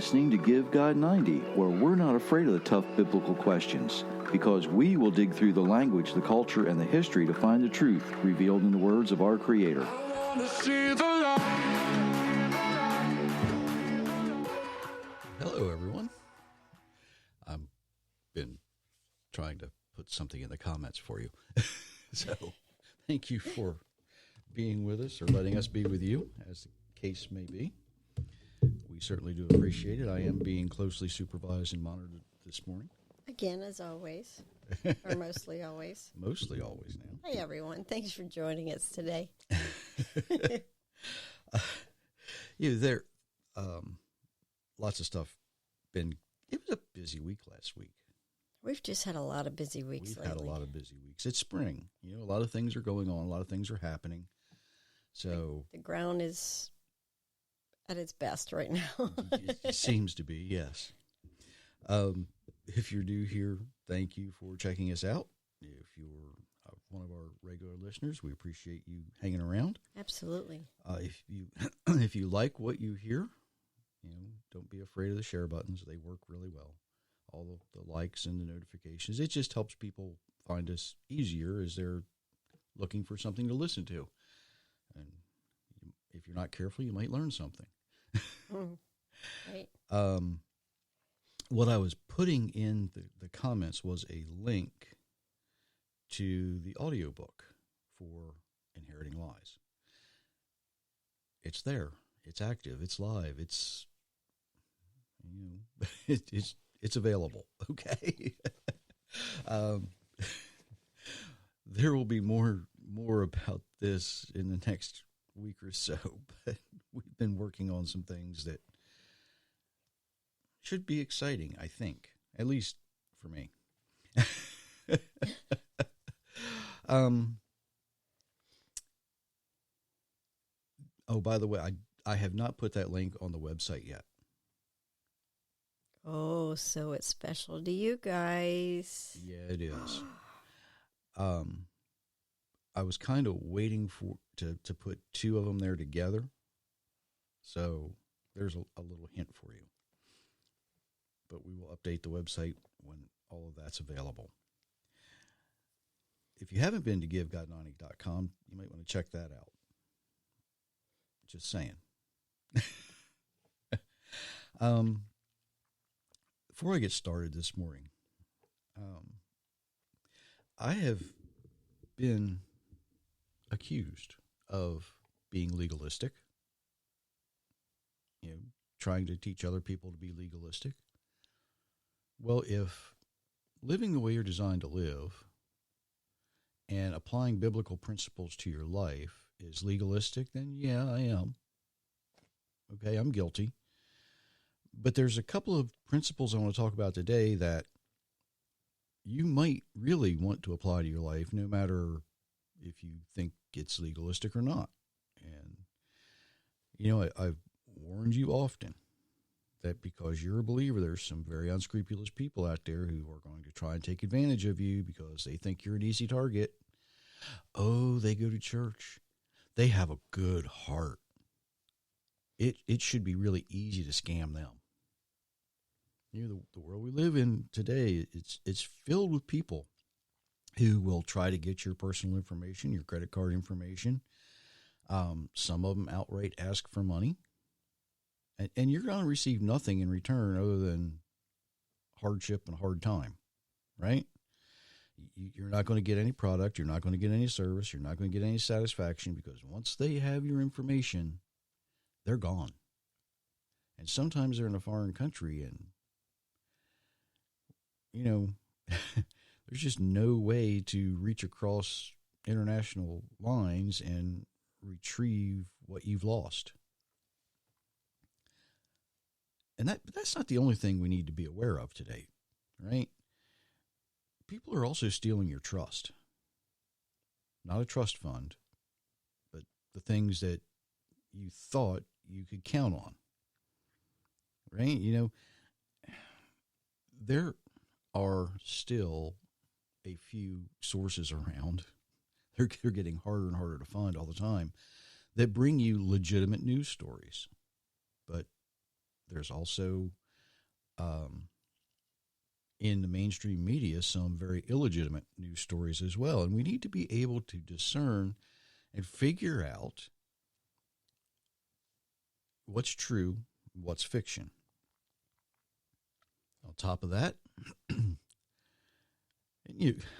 listening to Give God 90, where we're not afraid of the tough biblical questions, because we will dig through the language, the culture, and the history to find the truth revealed in the words of our Creator. Hello, everyone. I've been trying to put something in the comments for you. So thank you for being with us or letting us be with you, as the case may be. We certainly do appreciate it. I am being closely supervised and monitored this morning. Again, as always, or mostly always. Mostly always now. Hey, everyone. Thanks for joining us today. There, lots of stuff. It was a busy week last week. We've just had a lot of busy weeks lately. We've had a lot of busy weeks. It's spring. A lot of things are going on. A lot of things are happening. So the ground is at its best right now. It seems to be, yes. If you're new here, thank you for checking us out. If you're one of our regular listeners, we appreciate you hanging around. Absolutely. If you like what you hear, don't be afraid of the share buttons. They work really well. All of the likes and the notifications. It just helps people find us easier as they're looking for something to listen to. And if you're not careful, you might learn something. Right. What I was putting in the comments was a link to the audiobook for Inheriting Lies. It's there. It's active. It's live. It's it's available. Okay. There will be more about this in the next week or so, but we've been working on some things that should be exciting, I think, at least for me. Oh, by the way, I have not put that link on the website yet. Oh, so it's special to you guys. Yeah, it is. I was kind of waiting to put two of them there together. So there's a little hint for you. But we will update the website when all of that's available. If you haven't been to givegod90.com, you might want to check that out. Just saying. Before I get started this morning, I have been accused of being legalistic, trying to teach other people to be legalistic. Well, if living the way you're designed to live and applying biblical principles to your life is legalistic, then yeah, I am. Okay, I'm guilty. But there's a couple of principles I want to talk about today that you might really want to apply to your life, no matter if you think it's legalistic or not. And, I've warned you often that because you're a believer, there's some very unscrupulous people out there who are going to try and take advantage of you because they think you're an easy target. Oh, they go to church. They have a good heart. It should be really easy to scam them. The world we live in today, it's filled with people who will try to get your personal information, your credit card information. Some of them outright ask for money. And you're going to receive nothing in return other than hardship and hard time, right? You're not going to get any product. You're not going to get any service. You're not going to get any satisfaction because once they have your information, they're gone. And sometimes they're in a foreign country and, there's just no way to reach across international lines and retrieve what you've lost. And that's not the only thing we need to be aware of today, right? People are also stealing your trust. Not a trust fund, but the things that you thought you could count on, right? There are still a few sources around. They're getting harder and harder to find all the time that bring you legitimate news stories. But There's also in the mainstream media some very illegitimate news stories as well. And we need to be able to discern and figure out what's true, what's fiction. On top of that,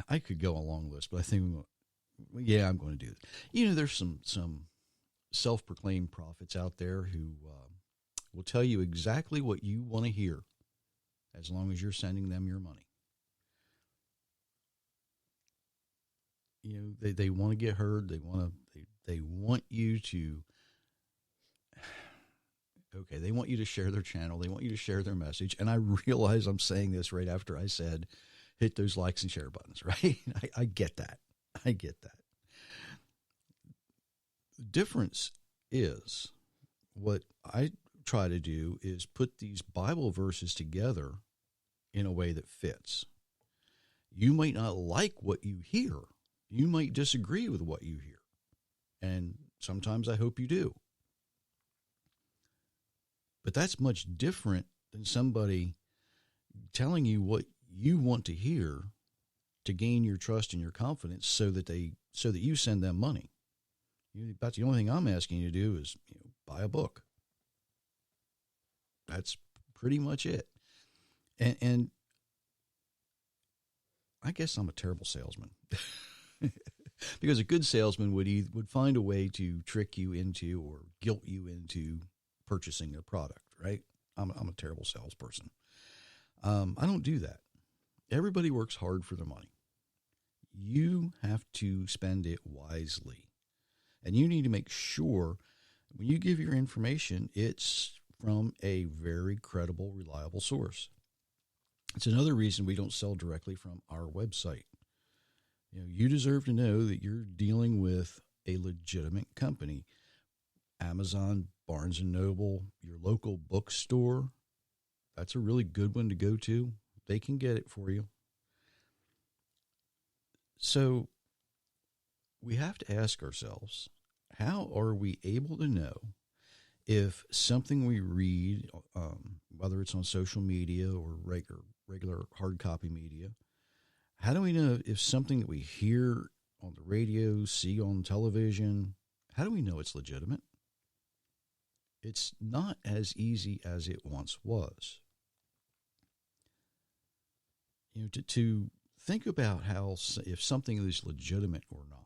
I could go a long list, but I think I'm going to do this. There's some self-proclaimed prophets out there who will tell you exactly what you want to hear as long as you're sending them your money. They want to get heard. They want you to, they want you to share their channel. They want you to share their message. And I realize I'm saying this right after I said, hit those likes and share buttons, right? I get that. I get that. The difference is what I try to do is put these Bible verses together in a way that fits. You might not like what you hear. You might disagree with what you hear. And sometimes I hope you do. But that's much different than somebody telling you what you want to hear to gain your trust and your confidence so that you send them money. About the only thing I'm asking you to do is buy a book. That's pretty much it. And I guess I'm a terrible salesman. Because a good salesman would find a way to trick you into or guilt you into purchasing their product, right? I'm a terrible salesperson. I don't do that. Everybody works hard for their money. You have to spend it wisely. And you need to make sure when you give your information, it's from a very credible, reliable source. It's another reason we don't sell directly from our website. You deserve to know that you're dealing with a legitimate company. Amazon, Barnes & Noble, your local bookstore, that's a really good one to go to. They can get it for you. So we have to ask ourselves, how are we able to know if something we read, whether it's on social media or regular hard copy media, how do we know if something that we hear on the radio, see on television, how do we know it's legitimate? It's not as easy as it once was. To think about if something is legitimate or not.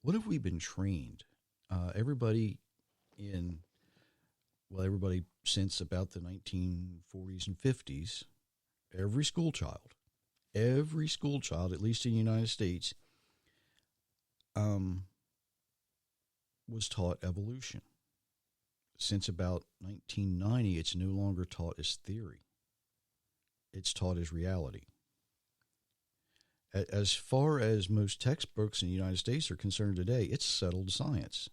What have we been trained? Everybody since about the 1940s and 50s, every school child, at least in the United States, was taught evolution. Since about 1990, it's no longer taught as theory. It's taught as reality. As far as most textbooks in the United States are concerned today, it's settled science.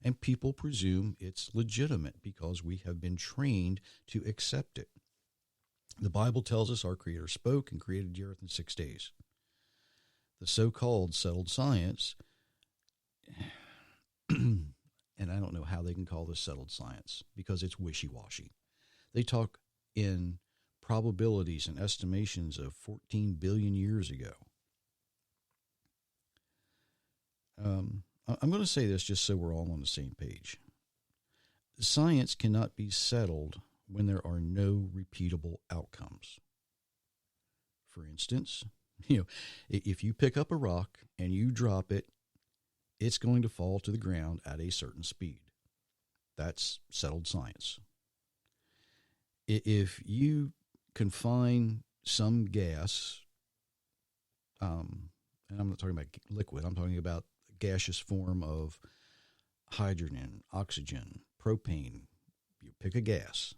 And people presume it's legitimate because we have been trained to accept it. The Bible tells us our Creator spoke and created the earth in 6 days. The so-called settled science, and I don't know how they can call this settled science because it's wishy-washy. They talk in probabilities and estimations of 14 billion years ago. I'm going to say this just so we're all on the same page. Science cannot be settled when there are no repeatable outcomes. For instance, if you pick up a rock and you drop it, it's going to fall to the ground at a certain speed. That's settled science. If you confine some gas, and I'm not talking about liquid, I'm talking about gaseous form of hydrogen, oxygen, propane, you pick a gas.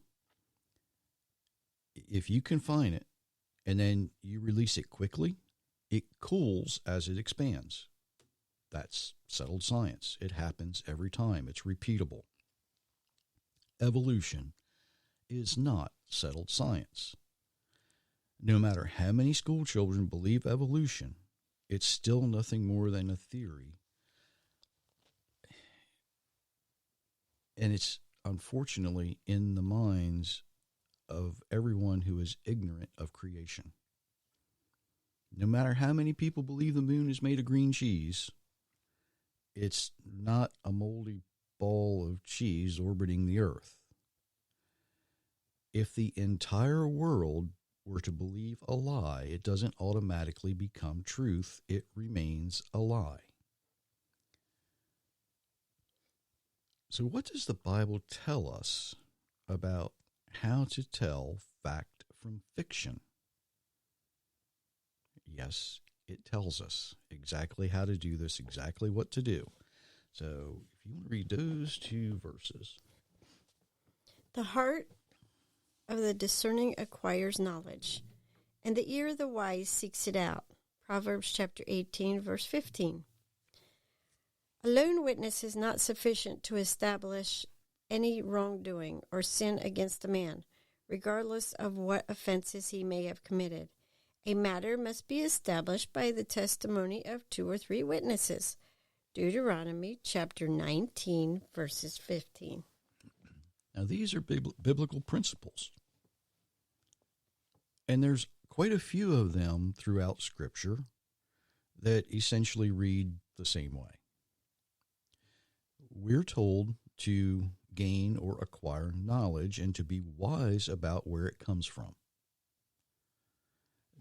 If you confine it and then you release it quickly, it cools as it expands. That's settled science. It happens every time. It's repeatable. Evolution is not settled science. No matter how many school children believe evolution, it's still nothing more than a theory. And it's unfortunately, in the minds of everyone who is ignorant of creation. No matter how many people believe the moon is made of green cheese, it's not a moldy ball of cheese orbiting the earth. If the entire world were to believe a lie, it doesn't automatically become truth. It remains a lie. So what does the Bible tell us about how to tell fact from fiction? Yes, it tells us exactly how to do this, exactly what to do. So if you want to read those two verses. The heart of the discerning acquires knowledge, and the ear of the wise seeks it out. Proverbs chapter 18, verse 15. A lone witness is not sufficient to establish any wrongdoing or sin against a man, regardless of what offenses he may have committed. A matter must be established by the testimony of 2 or 3 witnesses. Deuteronomy chapter 19, verses 15. Now, these are biblical principles. And there's quite a few of them throughout Scripture that essentially read the same way. We're told to gain or acquire knowledge and to be wise about where it comes from.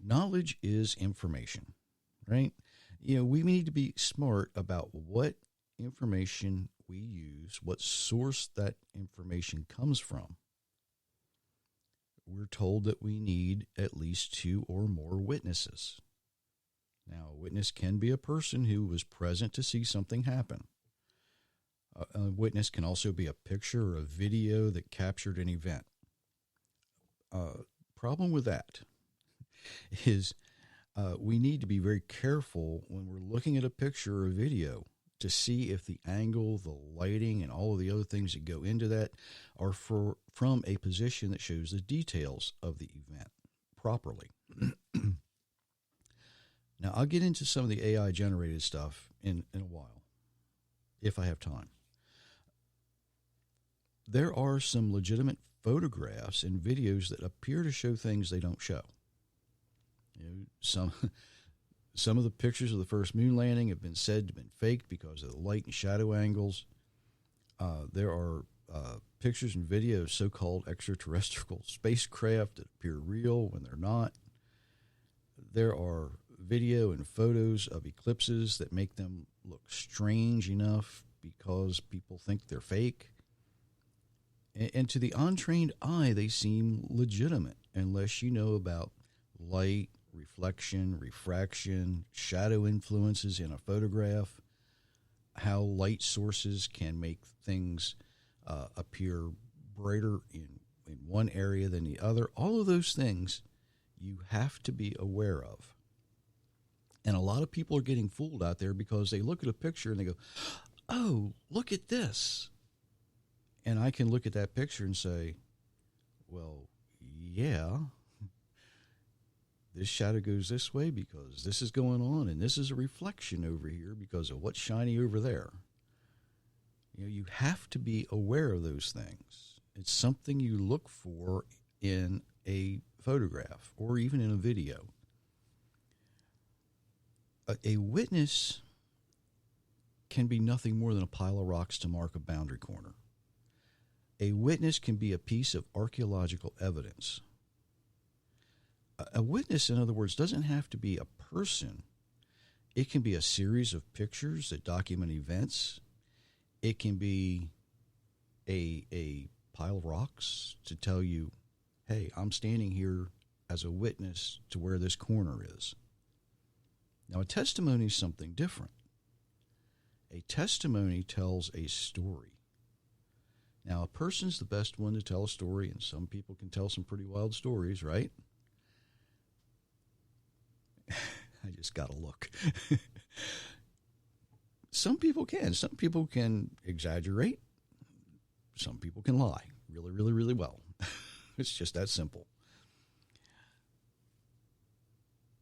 Knowledge is information, right? We need to be smart about what information we use, what source that information comes from. We're told that we need at least 2 or more witnesses. Now, a witness can be a person who was present to see something happen. A witness can also be a picture or a video that captured an event. Problem with that is we need to be very careful when we're looking at a picture or a video to see if the angle, the lighting, and all of the other things that go into that are from a position that shows the details of the event properly. Now, I'll get into some of the AI-generated stuff in a while, if I have time. There are some legitimate photographs and videos that appear to show things they don't show. Some of the pictures of the first moon landing have been said to have been faked because of the light and shadow angles. There are pictures and videos, so-called extraterrestrial spacecraft that appear real when they're not. There are video and photos of eclipses that make them look strange enough because people think they're fake. And to the untrained eye, they seem legitimate unless you know about light, reflection, refraction, shadow influences in a photograph, how light sources can make things appear brighter in one area than the other. All of those things you have to be aware of. And a lot of people are getting fooled out there because they look at a picture and they go, oh, look at this. And I can look at that picture and say, well, yeah, this shadow goes this way because this is going on, and this is a reflection over here because of what's shiny over there. You have to be aware of those things. It's something you look for in a photograph or even in a video. A witness can be nothing more than a pile of rocks to mark a boundary corner. A witness can be a piece of archaeological evidence. A witness, in other words, doesn't have to be a person. It can be a series of pictures that document events. It can be a pile of rocks to tell you, hey, I'm standing here as a witness to where this corner is. Now, a testimony is something different. A testimony tells a story. Now, a person's the best one to tell a story, and some people can tell some pretty wild stories, right? I just got to look. Some people can. Some people can exaggerate. Some people can lie really, really, really well. It's just that simple.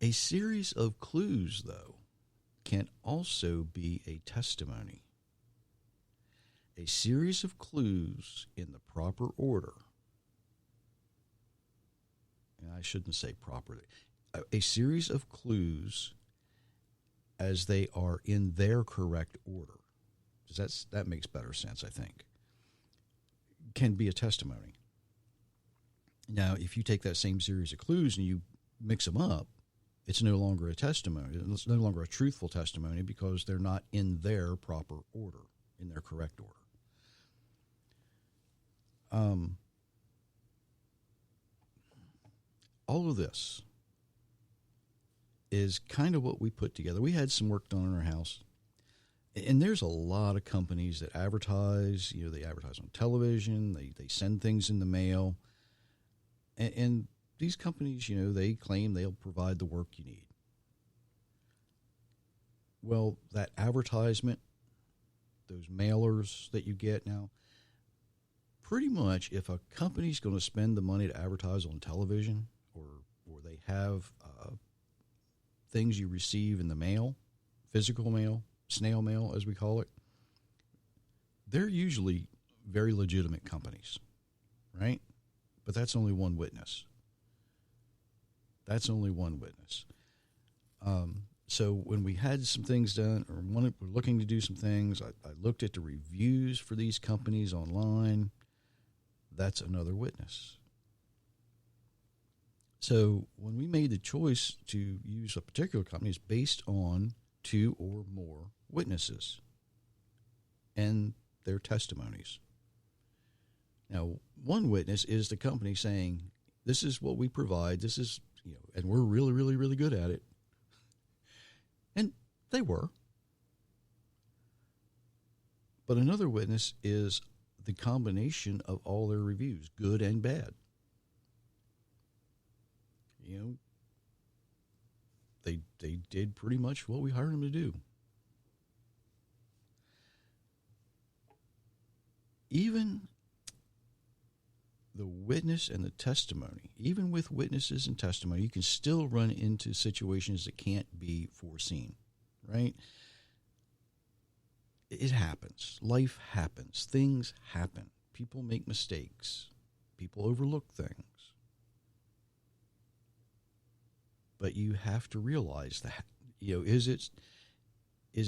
A series of clues, though, can also be a testimony. a series of clues in the proper order. And I shouldn't say properly. A series of clues as they are in their correct order. That makes better sense, I think. Can be a testimony. Now, if you take that same series of clues and you mix them up, it's no longer a testimony. It's no longer a truthful testimony because they're not in their proper order, in their correct order. All of this is kind of what we put together. We had some work done in our house. And there's a lot of companies that advertise. They advertise on television. They send things in the mail. And these companies, they claim they'll provide the work you need. Well, that advertisement, those mailers that you get now, pretty much if a company's going to spend the money to advertise on television or they have things you receive in the mail, physical mail, snail mail as we call it, they're usually very legitimate companies, right? But that's only one witness. That's only one witness. So when we had some things done, or we're looking to do some things, I looked at the reviews for these companies online. That's another witness. So when we made the choice to use a particular company, it's based on 2 or more witnesses and their testimonies. Now, one witness is the company saying, this is what we provide, this is, and we're really, really, really good at it. And they were. But another witness is the combination of all their reviews, good and bad. They did pretty much what we hired them to do. Even the witness and the testimony, even with witnesses and testimony, you can still run into situations that can't be foreseen, right? It happens. Life happens. Things happen. People make mistakes. People overlook things. But you have to realize that, is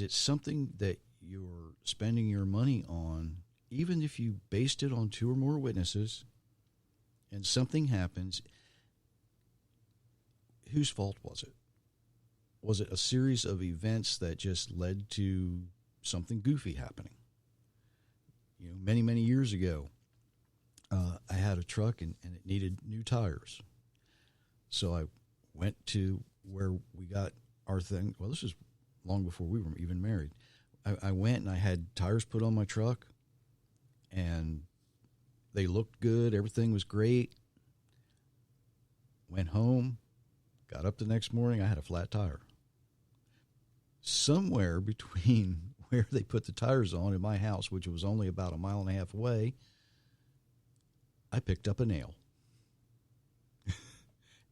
it something that you're spending your money on, even if you based it on 2 or more witnesses and something happens, whose fault was it? Was it a series of events that just led to something goofy happening? Many, many years ago, I had a truck and it needed new tires. So I went to where we got our thing. Well, this was long before we were even married. I went and I had tires put on my truck, and they looked good. Everything was great. Went home, got up the next morning, I had a flat tire. Somewhere between where they put the tires on in my house, which was only about 1.5 miles away, I picked up a nail.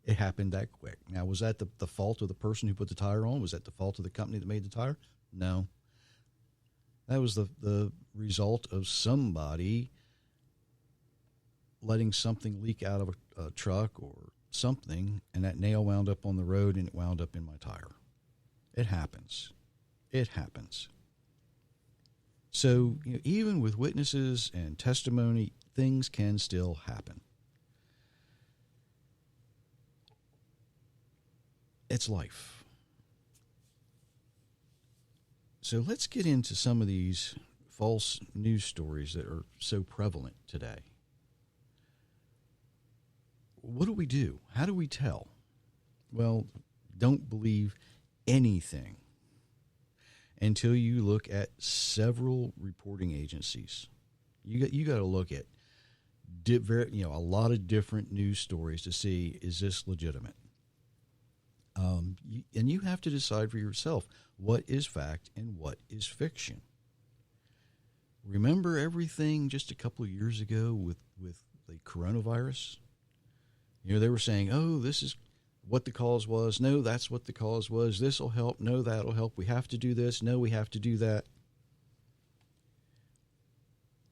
It happened that quick. Now, was that the fault of the person who put the tire on? Was that the fault of the company that made the tire? No. That was the result of somebody letting something leak out of a truck or something, and that nail wound up on the road and it wound up in my tire. It happens. It happens. So, even with witnesses and testimony, things can still happen. It's life. So let's get into some of these false news stories that are so prevalent today. What do we do? How do we tell? Well, don't believe anything until you look at several reporting agencies. You got to look at a lot of different news stories to see, is this legitimate? And you have to decide for yourself what is fact and what is fiction. Remember everything just a couple of years ago with the coronavirus? They were saying, oh, this is what the cause was. No, that's what the cause was. This will help. No, that'll help. We have to do this. No, we have to do that.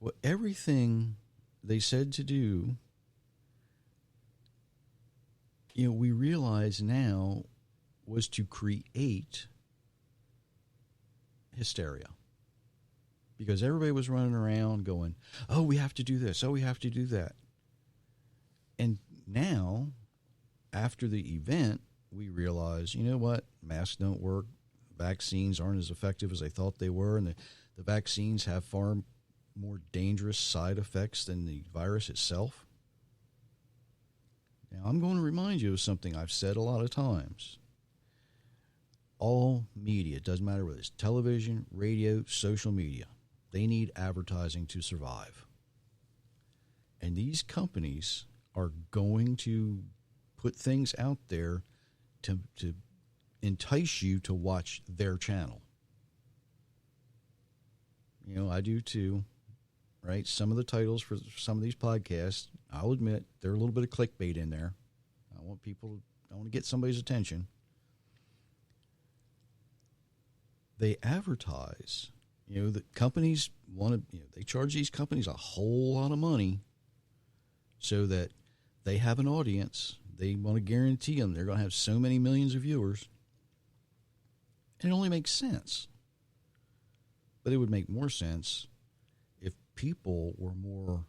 Well, everything they said to do, we realize now was to create hysteria. Because everybody was running around going, oh, we have to do this. Oh, we have to do that. And now, after the event, we realize, you know what? Masks don't work. Vaccines aren't as effective as they thought they were. And the vaccines have far more dangerous side effects than the virus itself. Now, I'm going to remind you of something I've said a lot of times. All media, it doesn't matter whether it's television, radio, social media, they need advertising to survive. And these companies are going to put things out there to entice you to watch their channel. I do too, right? Some of the titles for some of these podcasts, I'll admit, there's a little bit of clickbait in there. I want to get somebody's attention. They advertise, the companies want to, they charge these companies a whole lot of money so that they have an audience. They want to guarantee them they're going to have so many millions of viewers. And it only makes sense. But it would make more sense if people were more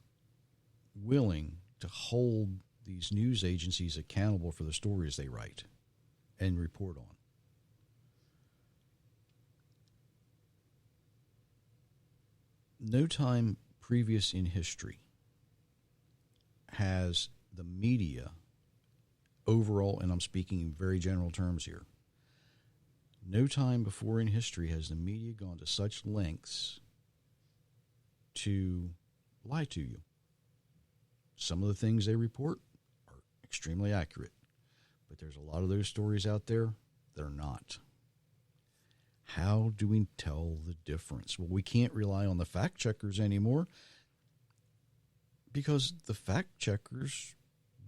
willing to hold these news agencies accountable for the stories they write and report on. No time previous in history has the media overall, and I'm speaking in very general terms here, no time before in history has the media gone to such lengths to lie to you. Some of the things they report are extremely accurate, but there's a lot of those stories out there that are not. How do we tell the difference? Well, we can't rely on the fact checkers anymore because the fact checkers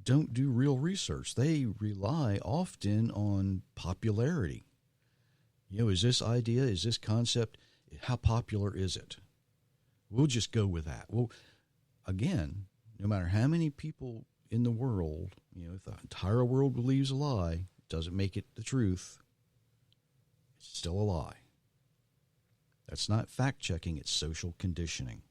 don't do real research. They rely often on popularity. Is this idea, is this concept, how popular is it? We'll just go with that. Well, again, no matter how many people in the world, if the entire world believes a lie, it doesn't make it the truth. It's still a lie. That's not fact-checking, it's social conditioning.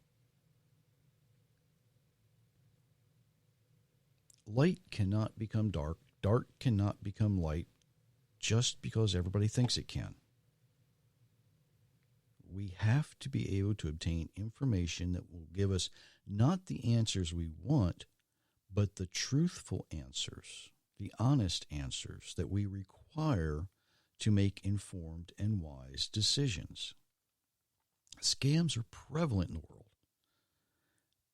Light cannot become dark. Dark cannot become light just because everybody thinks it can. We have to be able to obtain information that will give us not the answers we want, but the truthful answers, the honest answers that we require to make informed and wise decisions. Scams are prevalent in the world.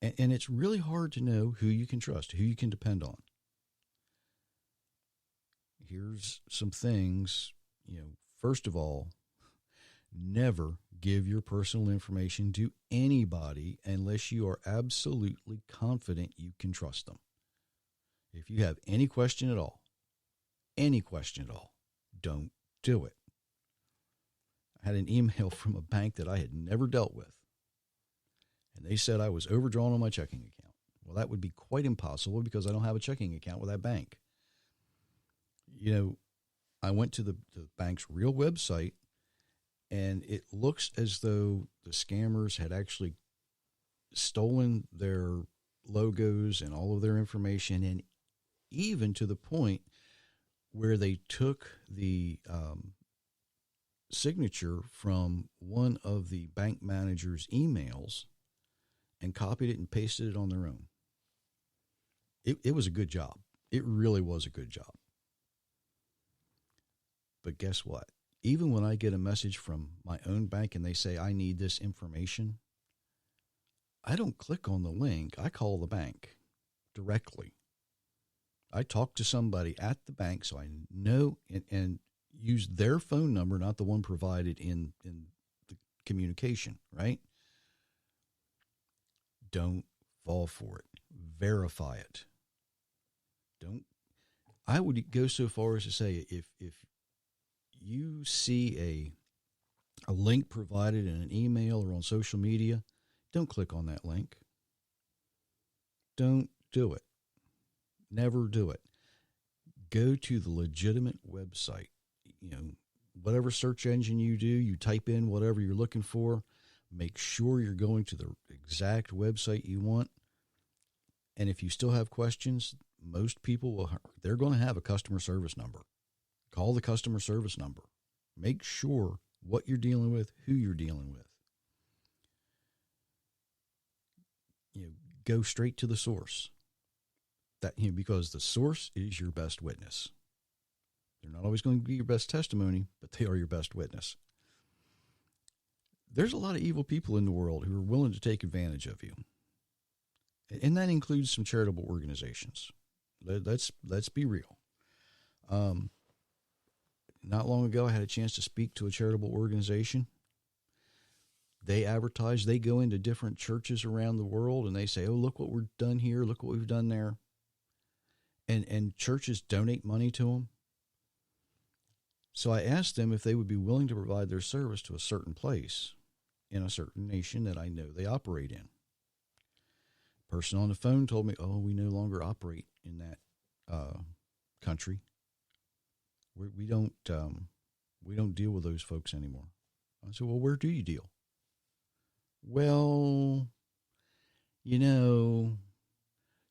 And it's really hard to know who you can trust, who you can depend on. Here's some things, first of all, never give your personal information to anybody unless you are absolutely confident you can trust them. If you have any question at all, don't do it. I had an email from a bank that I had never dealt with, and they said I was overdrawn on my checking account. Well, that would be quite impossible because I don't have a checking account with that bank. I went to the bank's real website, and it looks as though the scammers had actually stolen their logos and all of their information, and even to the point where they took the signature from one of the bank manager's emails and copied it and pasted it on their own. It was a good job. It really was a good job. But guess what? Even when I get a message from my own bank and they say, I need this information, I don't click on the link. I call the bank directly. I talk to somebody at the bank so I know and use their phone number, not the one provided in the communication, right? Don't fall for it. Verify it. I would go so far as to say if you see a link provided in an email or on social media, don't click on that link. Don't do it. Never do it. Go to the legitimate website. Whatever search engine you do, you type in whatever you're looking for. Make sure you're going to the exact website you want. And if you still have questions, most people they're going to have a customer service number. Call the customer service number. Make sure what you're dealing with, who you're dealing with. Go straight to the source. Because the source is your best witness. They're not always going to be your best testimony, but they are your best witness. There's a lot of evil people in the world who are willing to take advantage of you. And that includes some charitable organizations. Let's be real. Not long ago, I had a chance to speak to a charitable organization. They advertise, they go into different churches around the world and they say, oh, look what we've done here. Look what we've done there. And churches donate money to them. So I asked them if they would be willing to provide their service to a certain place in a certain nation that I know they operate in. The person on the phone told me, oh, we no longer operate in that country. We don't deal with those folks anymore. I said, well, where do you deal? Well,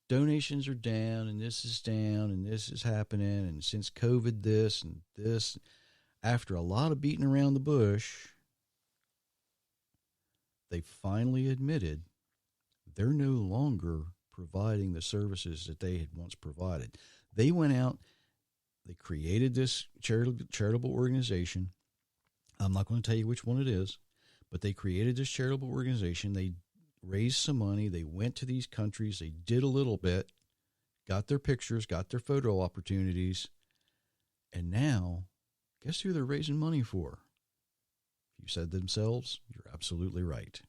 donations are down and this is down and this is happening. And since COVID, this and this, after a lot of beating around the bush, they finally admitted they're no longer providing the services that they had once provided. They went out, they created this charitable organization. I'm not going to tell you which one it is, but they created this charitable organization. They raised some money. They went to these countries. They did a little bit, got their pictures, got their photo opportunities. And now, guess who they're raising money for? If you said themselves, you're absolutely right.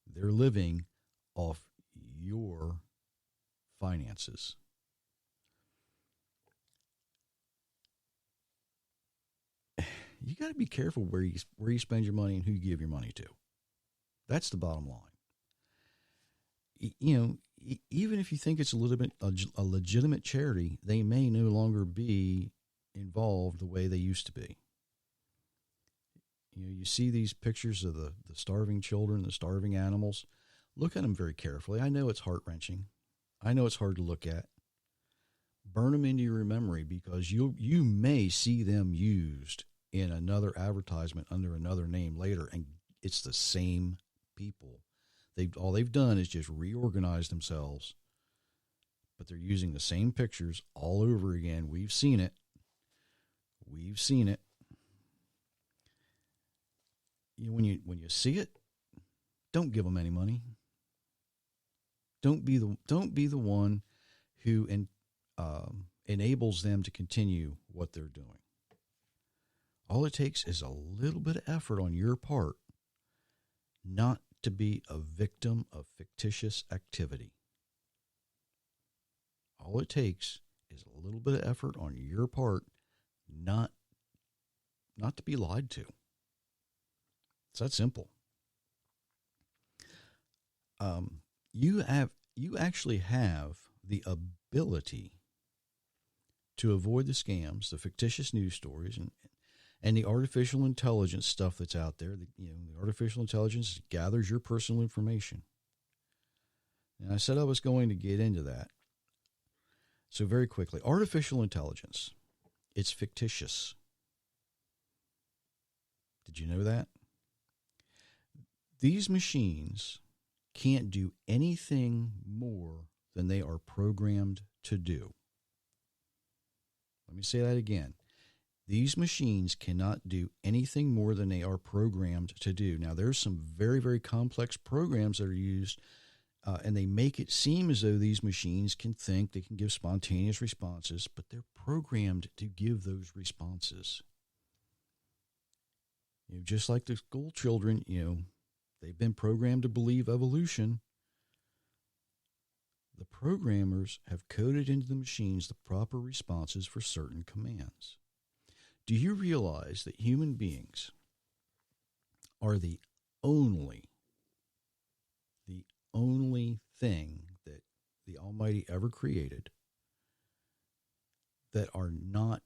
They're living off your finances. You got to be careful where you spend your money and who you give your money to. That's the bottom line. Even if you think it's a legitimate charity, they may no longer be involved the way they used to be. You see these pictures of the starving children, the starving animals. Look at them very carefully. I know it's heart-wrenching. I know it's hard to look at. Burn them into your memory because you may see them used in another advertisement under another name later, and it's the same people. All they've done is just reorganize themselves, but they're using the same pictures all over again. We've seen it. When you see it, don't give them any money. Don't be the one who enables them to continue what they're doing. All it takes is a little bit of effort on your part not to be a victim of fictitious activity. All it takes is a little bit of effort on your part not to be lied to. It's that simple. You actually have the ability to avoid the scams, the fictitious news stories, and the artificial intelligence stuff that's out there. The artificial intelligence gathers your personal information. And I said I was going to get into that. So very quickly, artificial intelligence, it's fictitious. Did you know that? These machines can't do anything more than they are programmed to do. Let me say that again. These machines cannot do anything more than they are programmed to do. Now, there's some very, very complex programs that are used, and they make it seem as though these machines can think, they can give spontaneous responses, but they're programmed to give those responses. Just like the school children, they've been programmed to believe evolution. The programmers have coded into the machines the proper responses for certain commands. Do you realize that human beings are the only only thing that the Almighty ever created that are not,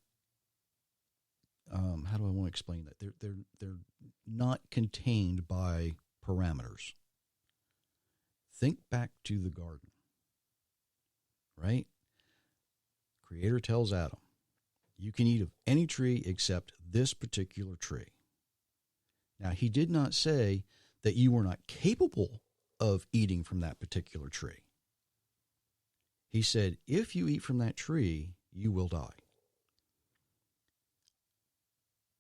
how do I want to explain that? They're not contained by parameters. Think back to the garden, right? Creator tells Adam, you can eat of any tree except this particular tree. Now, he did not say that you were not capable of eating from that particular tree. He said, if you eat from that tree, you will die.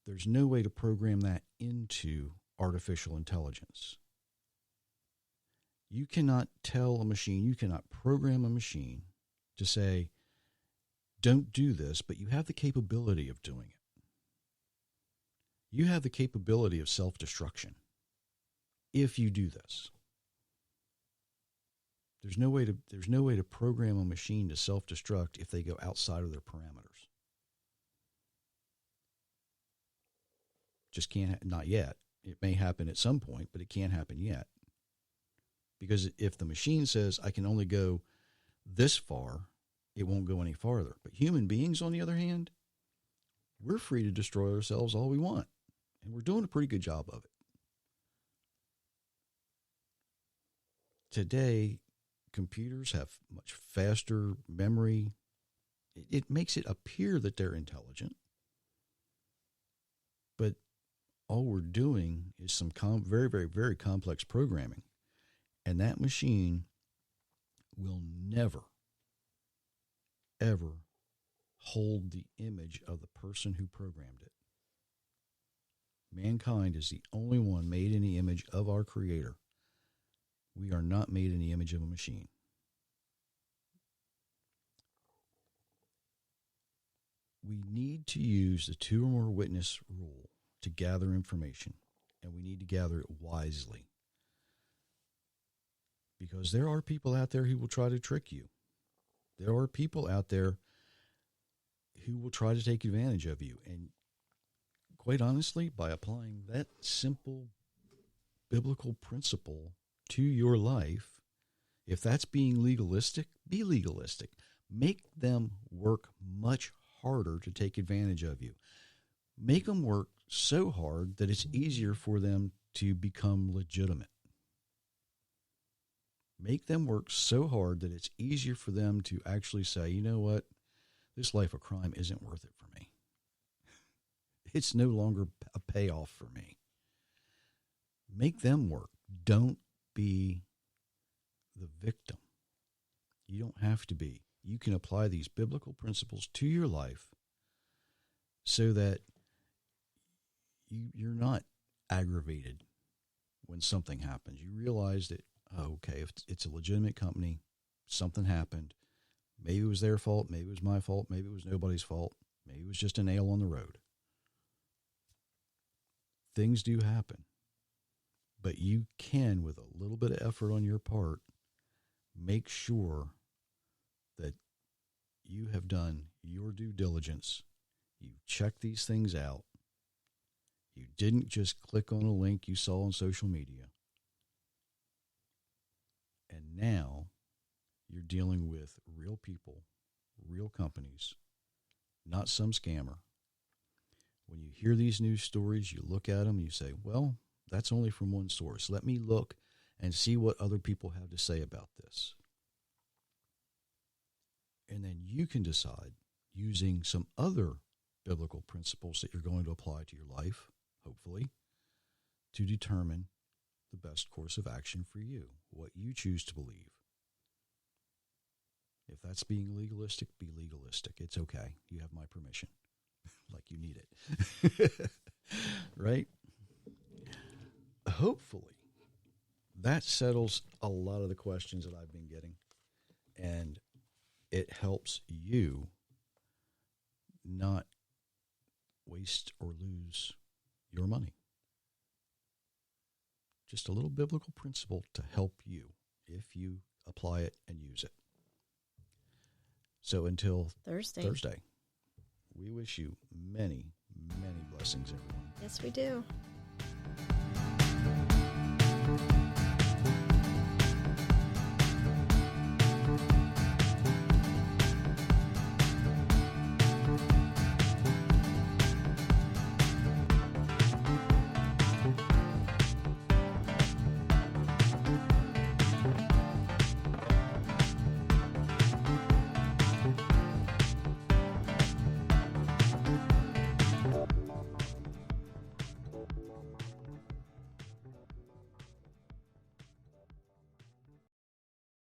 There's no way to program that into artificial intelligence. You cannot tell a machine, you cannot program a machine to say, don't do this, but you have the capability of doing it. You have the capability of self-destruction if you do this. There's no way to program a machine to self-destruct if they go outside of their parameters. Just can't, not yet. It may happen at some point, but it can't happen yet. Because if the machine says, I can only go this far, it won't go any farther. But human beings, on the other hand, we're free to destroy ourselves all we want. And we're doing a pretty good job of it. Today, computers have much faster memory. It makes it appear that they're intelligent. But all we're doing is some very, very, very complex programming. And that machine will never, ever hold the image of the person who programmed it. Mankind is the only one made in the image of our Creator. We are not made in the image of a machine. We need to use the 2 or more witness rule to gather information, and we need to gather it wisely. Because there are people out there who will try to trick you. There are people out there who will try to take advantage of you. And quite honestly, by applying that simple biblical principle to your life, if that's being legalistic, be legalistic. Make them work much harder to take advantage of you. Make them work so hard that it's easier for them to become legitimate. Make them work so hard that it's easier for them to actually say, you know what, this life of crime isn't worth it for me. It's no longer a payoff for me. Make them work. Don't be the victim. You don't have to be. You can apply these biblical principles to your life so that you're not aggravated when something happens. You realize that, oh, okay, if it's a legitimate company, something happened. Maybe it was their fault. Maybe it was my fault. Maybe it was nobody's fault. Maybe it was just a nail on the road. Things do happen. But you can, with a little bit of effort on your part, make sure that you have done your due diligence. You check these things out. You didn't just click on a link you saw on social media. And now you're dealing with real people, real companies, not some scammer. When you hear these news stories, you look at them and you say, well, that's only from one source. Let me look and see what other people have to say about this. And then you can decide, using some other biblical principles that you're going to apply to your life, hopefully, to determine the best course of action for you, what you choose to believe. If that's being legalistic, be legalistic. It's okay. You have my permission. Like you need it. Right? Hopefully, that settles a lot of the questions that I've been getting. And it helps you not waste or lose your money. Just a little biblical principle to help you if you apply it and use it. So until Thursday, we wish you many, many blessings, everyone. Yes, we do.